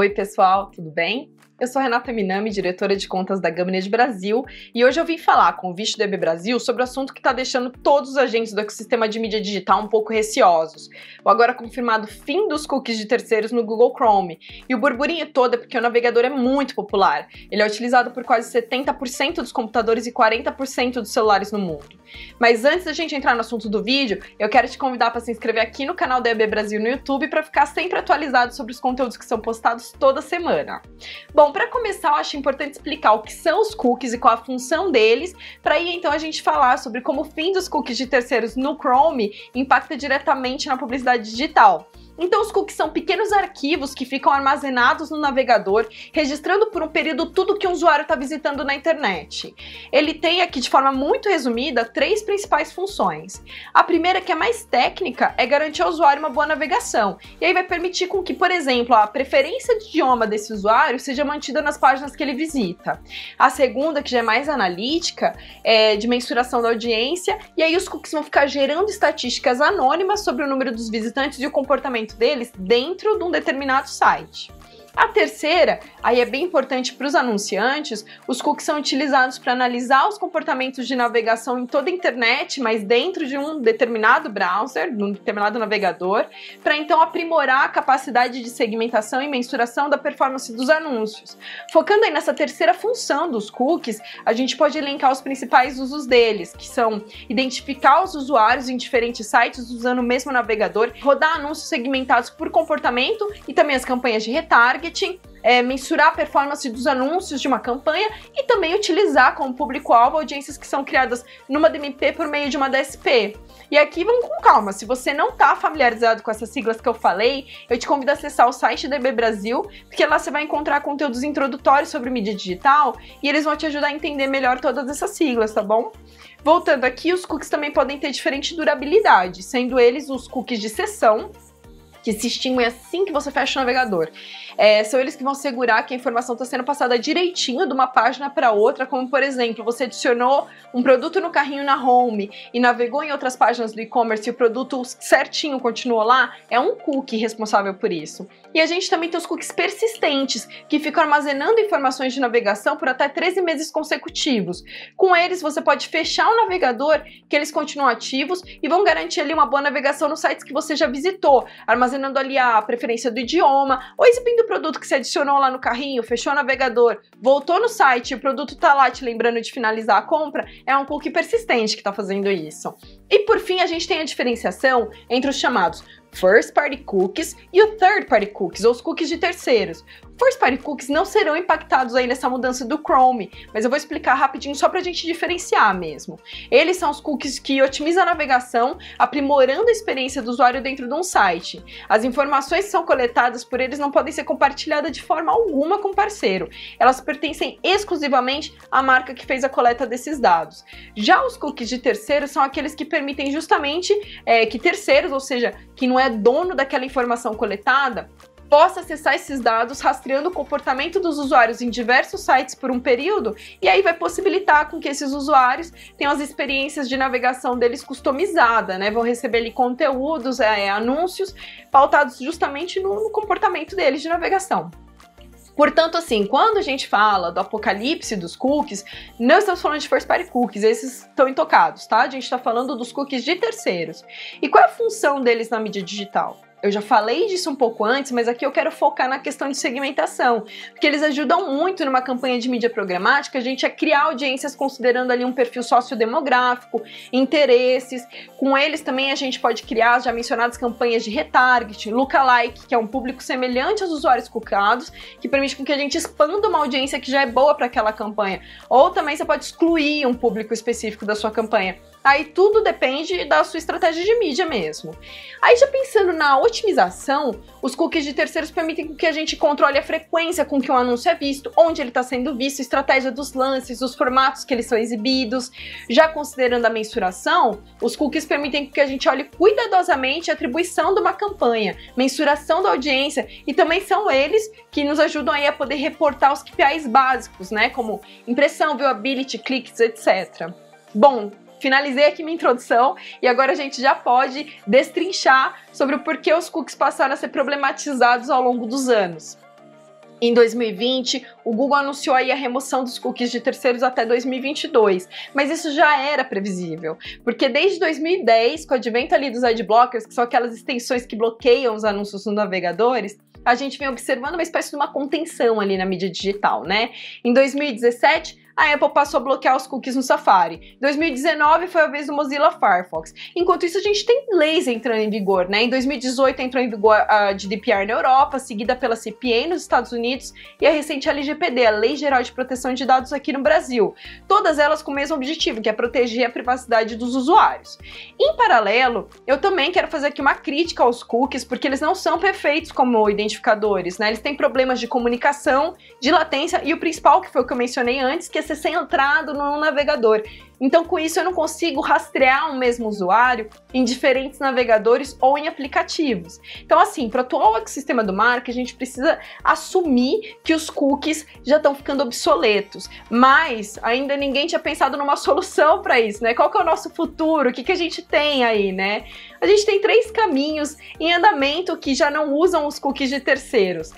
Oi pessoal, tudo bem? Eu sou Renata Minami, diretora de contas da Gaminet Brasil, e hoje eu vim falar com o convite do EB Brasil sobre o assunto que está deixando todos os agentes do ecossistema de mídia digital um pouco receosos. O agora confirmado fim dos cookies de terceiros no Google Chrome. E o burburinho todo é porque o navegador é muito popular. Ele é utilizado por quase 70% dos computadores e 40% dos celulares no mundo. Mas antes da gente entrar no assunto do vídeo, eu quero te convidar para se inscrever aqui no canal da EB Brasil no YouTube para ficar sempre atualizado sobre os conteúdos que são postados toda semana. Bom, para começar, eu acho importante explicar o que são os cookies e qual a função deles, para aí então a gente falar sobre como o fim dos cookies de terceiros no Chrome impacta diretamente na publicidade digital. Então os cookies são pequenos arquivos que ficam armazenados no navegador, registrando por um período tudo que um usuário está visitando na internet. Ele tem aqui, de forma muito resumida, três principais funções. A primeira, que é mais técnica, é garantir ao usuário uma boa navegação, e aí vai permitir com que, por exemplo, a preferência de idioma desse usuário seja mantida nas páginas que ele visita. A segunda, que já é mais analítica, é de mensuração da audiência, e aí os cookies vão ficar gerando estatísticas anônimas sobre o número dos visitantes e o comportamento deles dentro de um determinado site. A terceira, aí é bem importante para os anunciantes, os cookies são utilizados para analisar os comportamentos de navegação em toda a internet, mas dentro de um determinado browser, de um determinado navegador, para então aprimorar a capacidade de segmentação e mensuração da performance dos anúncios. Focando aí nessa terceira função dos cookies, a gente pode elencar os principais usos deles, que são identificar os usuários em diferentes sites usando o mesmo navegador, rodar anúncios segmentados por comportamento e também as campanhas de retargeting, mensurar a performance dos anúncios de uma campanha e também utilizar como público-alvo audiências que são criadas numa DMP por meio de uma DSP. E aqui vamos com calma, se você não está familiarizado com essas siglas que eu falei, eu te convido a acessar o site da EB Brasil, porque lá você vai encontrar conteúdos introdutórios sobre mídia digital e eles vão te ajudar a entender melhor todas essas siglas, tá bom? Voltando aqui, os cookies também podem ter diferente durabilidade, sendo eles os cookies de sessão, que se extinguem assim que você fecha o navegador. São eles que vão assegurar que a informação está sendo passada direitinho de uma página para outra, como por exemplo, você adicionou um produto no carrinho na home e navegou em outras páginas do e-commerce e o produto certinho continuou lá, é um cookie responsável por isso. E a gente também tem os cookies persistentes, que ficam armazenando informações de navegação por até 13 meses consecutivos. Com eles, você pode fechar o navegador, que eles continuam ativos e vão garantir ali uma boa navegação nos sites que você já visitou, armazenando ali a preferência do idioma, ou exibindo o produto que você adicionou lá no carrinho, fechou o navegador, voltou no site e o produto tá lá te lembrando de finalizar a compra, é um cookie persistente que está fazendo isso. E por fim, a gente tem a diferenciação entre os chamados First Party Cookies e o Third Party Cookies, ou os cookies de terceiros. First Party Cookies não serão impactados aí nessa mudança do Chrome, mas eu vou explicar rapidinho só para a gente diferenciar mesmo. Eles são os cookies que otimizam a navegação, aprimorando a experiência do usuário dentro de um site. As informações que são coletadas por eles não podem ser compartilhadas de forma alguma com o parceiro. Elas pertencem exclusivamente à marca que fez a coleta desses dados. Já os cookies de terceiros são aqueles que permitem justamente que terceiros, ou seja, que não é dono daquela informação coletada, possa acessar esses dados rastreando o comportamento dos usuários em diversos sites por um período e aí vai possibilitar com que esses usuários tenham as experiências de navegação deles customizada, né? Vão receber ali conteúdos, anúncios pautados justamente no comportamento deles de navegação. Portanto, assim, quando a gente fala do apocalipse dos cookies, não estamos falando de first party cookies, esses estão intocados, tá? A gente está falando dos cookies de terceiros. E qual é a função deles na mídia digital? Eu já falei disso um pouco antes, mas aqui eu quero focar na questão de segmentação, porque eles ajudam muito numa campanha de mídia programática a gente a criar audiências considerando ali um perfil sociodemográfico, interesses. Com eles também a gente pode criar as já mencionadas campanhas de retargeting, lookalike, que é um público semelhante aos usuários cookados, que permite com que a gente expanda uma audiência que já é boa para aquela campanha. Ou também você pode excluir um público específico da sua campanha. Aí tudo depende da sua estratégia de mídia mesmo. Aí já pensando na otimização, os cookies de terceiros permitem que a gente controle a frequência com que um anúncio é visto, onde ele está sendo visto, estratégia dos lances, os formatos que eles são exibidos. Já considerando a mensuração, os cookies permitem que a gente olhe cuidadosamente a atribuição de uma campanha, mensuração da audiência e também são eles que nos ajudam aí a poder reportar os KPIs básicos, né, como impressão, viewability, cliques, etc. Bom, finalizei aqui minha introdução e agora a gente já pode destrinchar sobre o porquê os cookies passaram a ser problematizados ao longo dos anos. Em 2020, o Google anunciou aí a remoção dos cookies de terceiros até 2022, mas isso já era previsível, porque desde 2010, com o advento ali dos adblockers, que são aquelas extensões que bloqueiam os anúncios nos navegadores, a gente vem observando uma espécie de uma contenção ali na mídia digital, né? Em 2017, a Apple passou a bloquear os cookies no Safari. Em 2019 foi a vez do Mozilla Firefox. Enquanto isso, a gente tem leis entrando em vigor, né? Em 2018 entrou em vigor a GDPR na Europa, seguida pela CPA nos Estados Unidos e a recente LGPD, a Lei Geral de Proteção de Dados aqui no Brasil. Todas elas com o mesmo objetivo, que é proteger a privacidade dos usuários. Em paralelo, eu também quero fazer aqui uma crítica aos cookies, porque eles não são perfeitos como identificadores, né? Eles têm problemas de comunicação, de latência e o principal, que foi o que eu mencionei antes, que é ser centrado no navegador. Então, com isso, eu não consigo rastrear o mesmo usuário em diferentes navegadores ou em aplicativos. Então, assim, para o atual ecossistema do marketing, a gente precisa assumir que os cookies já estão ficando obsoletos, mas ainda ninguém tinha pensado numa solução para isso, né? Qual que é o nosso futuro? O que a gente tem aí, né? A gente tem 3 caminhos em andamento que já não usam os cookies de terceiros.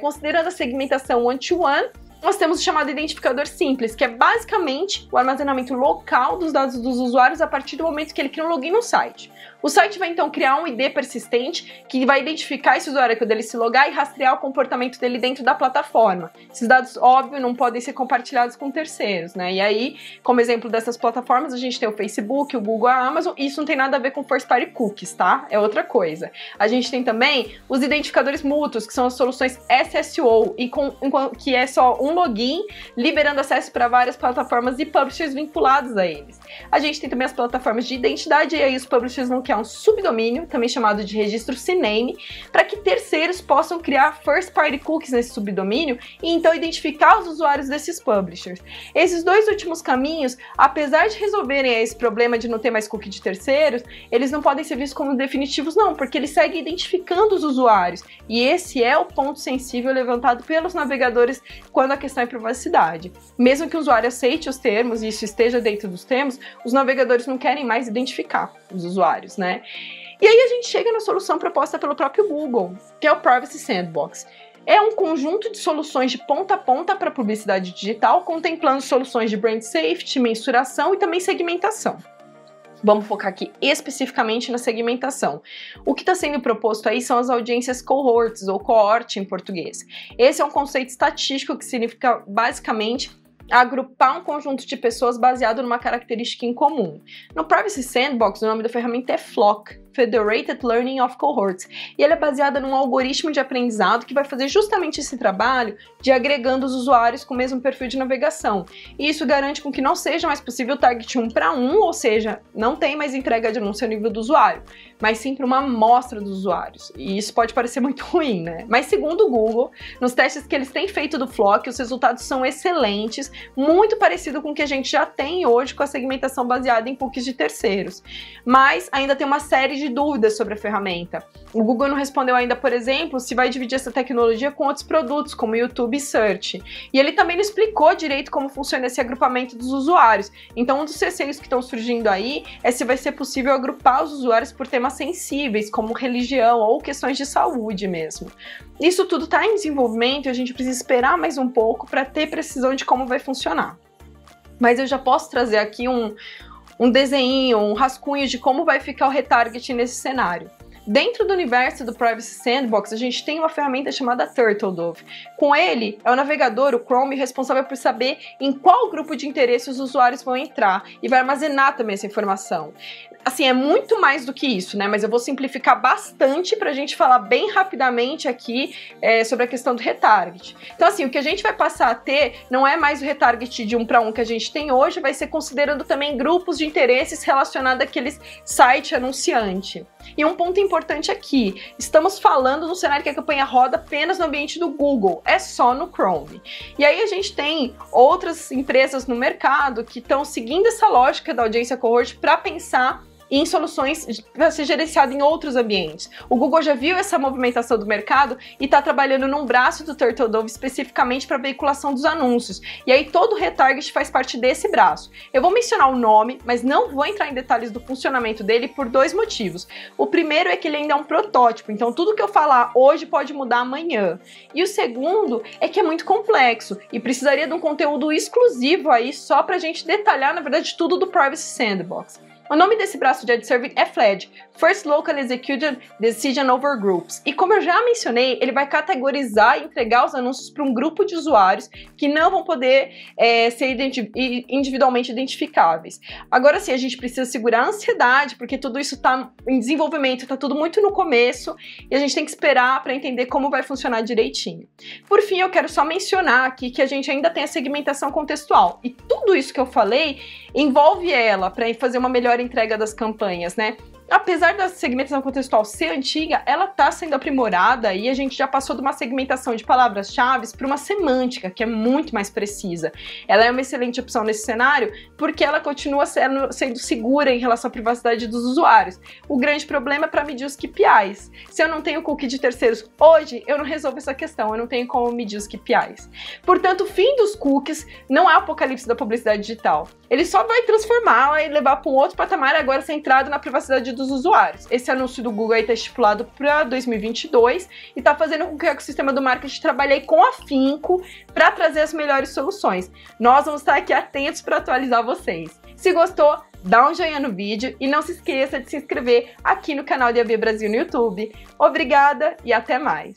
Considerando a segmentação one-to-one, nós temos o chamado identificador simples, que é basicamente o armazenamento local dos dados dos usuários a partir do momento que ele cria um login no site. O site vai então criar um ID persistente que vai identificar esse usuário quando ele se logar e rastrear o comportamento dele dentro da plataforma. Esses dados, óbvio, não podem ser compartilhados com terceiros, né? E aí, como exemplo dessas plataformas, a gente tem o Facebook, o Google, a Amazon. Isso não tem nada a ver com First Party Cookies, tá? É outra coisa. A gente tem também os identificadores mútuos, que são as soluções SSO, que é só um login liberando acesso para várias plataformas e publishers vinculados a eles. A gente tem também as plataformas de identidade, e aí os publishers vão criar um subdomínio, também chamado de registro CNAME, para que terceiros possam criar first party cookies nesse subdomínio e então identificar os usuários desses publishers. Esses 2 últimos caminhos, apesar de resolverem esse problema de não ter mais cookie de terceiros, eles não podem ser vistos como definitivos não, porque eles seguem identificando os usuários. E esse é o ponto sensível levantado pelos navegadores quando a questão é privacidade. Mesmo que o usuário aceite os termos e isso esteja dentro dos termos, os navegadores não querem mais identificar os usuários, né? E aí a gente chega na solução proposta pelo próprio Google, que é o Privacy Sandbox. É um conjunto de soluções de ponta a ponta para publicidade digital, contemplando soluções de brand safety, mensuração e também segmentação. Vamos focar aqui especificamente na segmentação. O que está sendo proposto aí são as audiências cohorts, ou cohort em português. Esse é um conceito estatístico que significa basicamente agrupar um conjunto de pessoas baseado numa característica em comum. No Privacy Sandbox, o nome da ferramenta é FLoC, Federated Learning of Cohorts, e ela é baseada num algoritmo de aprendizado que vai fazer justamente esse trabalho de agregando os usuários com o mesmo perfil de navegação. E isso garante com que não seja mais possível target 1 para 1, ou seja, não tem mais entrega de anúncio ao nível do usuário, mas sim para uma amostra dos usuários. E isso pode parecer muito ruim, né? Mas segundo o Google, nos testes que eles têm feito do FLoC, os resultados são excelentes, muito parecido com o que a gente já tem hoje com a segmentação baseada em cookies de terceiros. Mas ainda tem uma série de dúvidas sobre a ferramenta. O Google não respondeu ainda, por exemplo, se vai dividir essa tecnologia com outros produtos, como YouTube e Search. E ele também não explicou direito como funciona esse agrupamento dos usuários. Então, um dos receios que estão surgindo aí é se vai ser possível agrupar os usuários por temas sensíveis, como religião ou questões de saúde mesmo. Isso tudo está em desenvolvimento e a gente precisa esperar mais um pouco para ter precisão de como vai funcionar. Mas eu já posso trazer aqui um desenho, um rascunho de como vai ficar o retarget nesse cenário. Dentro do universo do Privacy Sandbox, a gente tem uma ferramenta chamada TurtleDove. Com ele, é o navegador, o Chrome, responsável por saber em qual grupo de interesse os usuários vão entrar e vai armazenar também essa informação. Assim, é muito mais do que isso, né? Mas eu vou simplificar bastante para a gente falar bem rapidamente aqui sobre a questão do retarget. Então, assim, o que a gente vai passar a ter não é mais o retarget de 1 para 1 que a gente tem hoje, vai ser considerando também grupos de interesses relacionados àqueles site anunciante. E um ponto importante aqui, estamos falando no cenário que a campanha roda apenas no ambiente do Google, é só no Chrome. E aí a gente tem outras empresas no mercado que estão seguindo essa lógica da audiência cohort para pensar e em soluções para ser gerenciado em outros ambientes. O Google já viu essa movimentação do mercado e está trabalhando num braço do Turtledove especificamente para veiculação dos anúncios. E aí todo o retarget faz parte desse braço. Eu vou mencionar o nome, mas não vou entrar em detalhes do funcionamento dele por dois motivos. O primeiro é que ele ainda é um protótipo, então tudo que eu falar hoje pode mudar amanhã. E o segundo é que é muito complexo e precisaria de um conteúdo exclusivo aí só pra gente detalhar, na verdade, tudo do Privacy Sandbox. O nome desse braço de ad serving é FLED, First Local Executed Decision Over Groups. E como eu já mencionei, ele vai categorizar e entregar os anúncios para um grupo de usuários que não vão poder ser individualmente identificáveis. Agora sim, a gente precisa segurar a ansiedade, porque tudo isso está em desenvolvimento, está tudo muito no começo, e a gente tem que esperar para entender como vai funcionar direitinho. Por fim, eu quero só mencionar aqui que a gente ainda tem a segmentação contextual, e tudo isso que eu falei envolve ela para fazer uma melhor entrega das campanhas, né? Apesar da segmentação contextual ser antiga, ela está sendo aprimorada e a gente já passou de uma segmentação de palavras-chave para uma semântica, que é muito mais precisa. Ela é uma excelente opção nesse cenário porque ela continua sendo segura em relação à privacidade dos usuários. O grande problema é para medir os KPIs. Se eu não tenho cookie de terceiros hoje, eu não resolvo essa questão, eu não tenho como medir os KPIs. Portanto, o fim dos cookies não é o apocalipse da publicidade digital. Ele só vai transformá-la e levar para um outro patamar agora centrado na privacidade dos usuários. Esse anúncio do Google está estipulado para 2022 e está fazendo com que o ecossistema do marketing trabalhe com afinco para trazer as melhores soluções. Nós vamos estar aqui atentos para atualizar vocês. Se gostou, dá um joinha no vídeo e não se esqueça de se inscrever aqui no canal de AB Brasil no YouTube. Obrigada e até mais!